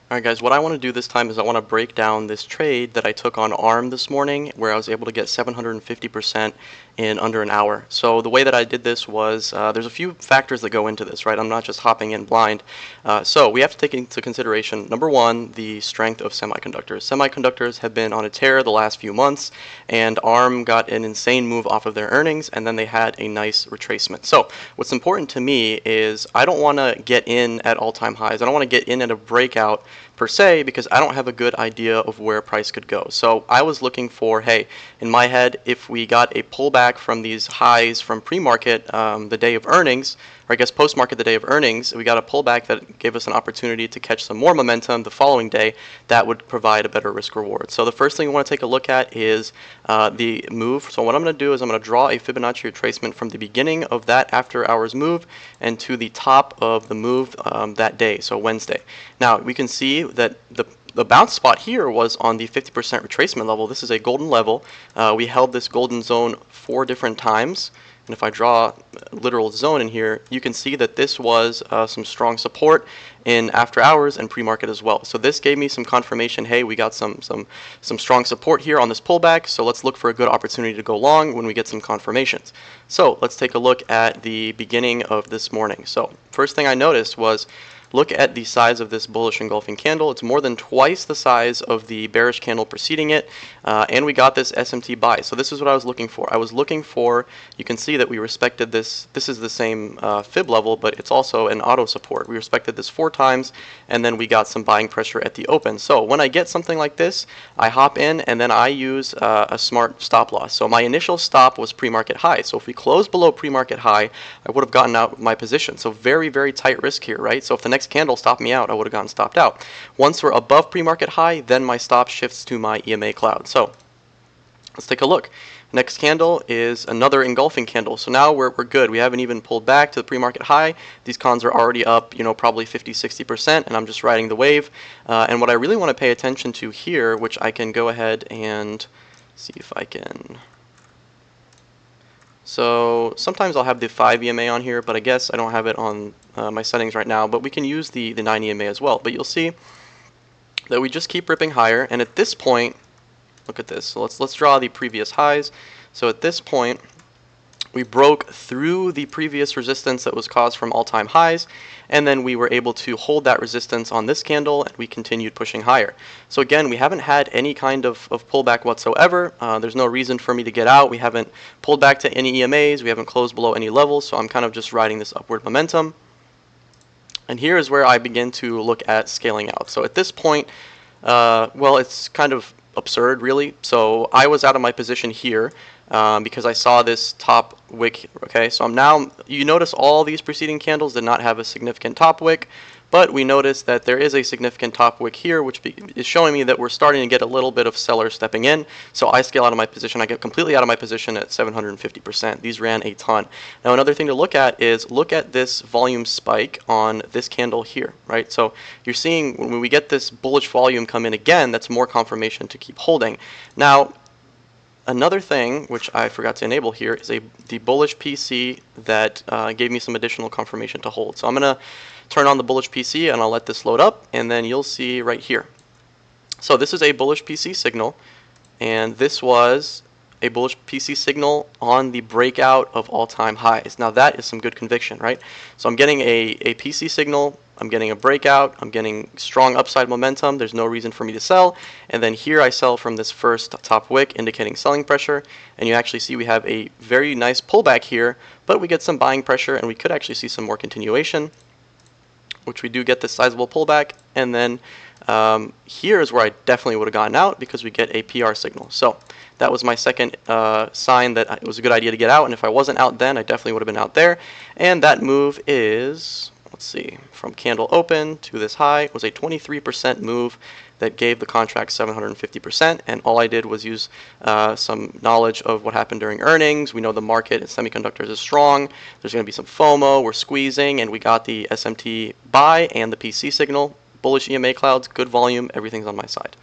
Alright guys, what I want to do this time is I want to break down this trade that I took on ARM this morning where I was able to get 750% in under an hour. So the way that I did this was, there's a few factors that go into this, right? I'm not just hopping in blind. So we have to take into consideration, number one, the strength of semiconductors. Semiconductors have been on a tear the last few months, and ARM got an insane move off of their earnings, and then they had a nice retracement. So what's important to me is I don't want to get in at all-time highs. I don't want to get in at a breakout per se because I don't have a good idea of where price could go. So I was looking for, hey, in my head, if we got a pullback from these highs from pre-market the day of earnings, or I guess post-market the day of earnings, we got a pullback that gave us an opportunity to catch some more momentum the following day that would provide a better risk reward. So the first thing we want to take a look at is the move. So what I'm going to do is I'm going to draw a Fibonacci retracement from the beginning of that after hours move and to the top of the move that day, so Wednesday. Now we can see that the bounce spot here was on the 50% retracement level. This is a golden level. We held this golden zone 4 different times. And if I draw a literal zone in here, you can see that this was some strong support in after hours and pre-market as well. So this gave me some confirmation, hey, we got some strong support here on this pullback, so let's look for a good opportunity to go long when we get some confirmations. So let's take a look at the beginning of this morning. So first thing I noticed was, look at the size of this bullish engulfing candle. It's more than twice the size of the bearish candle preceding it, and we got this SMT buy. So this is what I was looking for. I was looking for, you can see that we respected this. This is the same fib level, but it's also an auto support. We respected this 4 times, and then we got some buying pressure at the open. So when I get something like this, I hop in, and then I use a smart stop loss. So my initial stop was pre-market high. So if we close below pre-market high, I would have gotten out of my position. So very, very tight risk here, right? So if the next candle stopped me out, I would have gotten stopped out. Once we're above pre-market high, then my stop shifts to my EMA cloud. So let's take a look. Next candle is another engulfing candle. So now we're good. We haven't even pulled back to the pre-market high. These cons are already up, probably 50-60%, and I'm just riding the wave. And what I really want to pay attention to here, which I can go ahead and see if I can. So sometimes I'll have the 5 EMA on here, but I guess I don't have it on my settings right now. But we can use the 9 EMA as well. But you'll see that we just keep ripping higher. And at this point, look at this. So let's draw the previous highs. So at this point, we broke through the previous resistance that was caused from all-time highs, and then we were able to hold that resistance on this candle, and we continued pushing higher. So again, we haven't had any kind of pullback whatsoever. There's no reason for me to get out. We haven't pulled back to any EMAs. We haven't closed below any levels, so I'm kind of just riding this upward momentum. And here is where I begin to look at scaling out. So at this point, well, it's kind of absurd, really. So I was out of my position here because I saw this top wick. Okay, so I'm now, you notice all these preceding candles did not have a significant top wick, but we notice that there is a significant top wick here, which is showing me that we're starting to get a little bit of sellers stepping in. So I scale out of my position. I get completely out of my position at 750%. These ran a ton. Now another thing to look at is look at this volume spike on this candle here, right? So you're seeing when we get this bullish volume come in again, that's more confirmation to keep holding. Now, another thing, which I forgot to enable here, is the bullish PC that gave me some additional confirmation to hold. So I'm going to turn on the bullish PC and I'll let this load up, and then you'll see right here. So this is a bullish PC signal, and this was a bullish PC signal on the breakout of all-time highs. Now that is some good conviction, right? So I'm getting a PC signal, I'm getting a breakout, I'm getting strong upside momentum, there's no reason for me to sell, and then here I sell from this first top wick indicating selling pressure, and you actually see we have a very nice pullback here, but we get some buying pressure, and we could actually see some more continuation, which we do get this sizable pullback, and then here is where I definitely would have gotten out because we get a PR signal. So that was my second sign that it was a good idea to get out, and if I wasn't out then, I definitely would have been out there. And that move is, let's see, from candle open to this high was a 23% move that gave the contract 750%, and all I did was use some knowledge of what happened during earnings. We know the market in semiconductors is strong. There's going to be some FOMO. We're squeezing, and we got the SMT buy and the PC signal. Bullish EMA clouds, good volume, everything's on my side.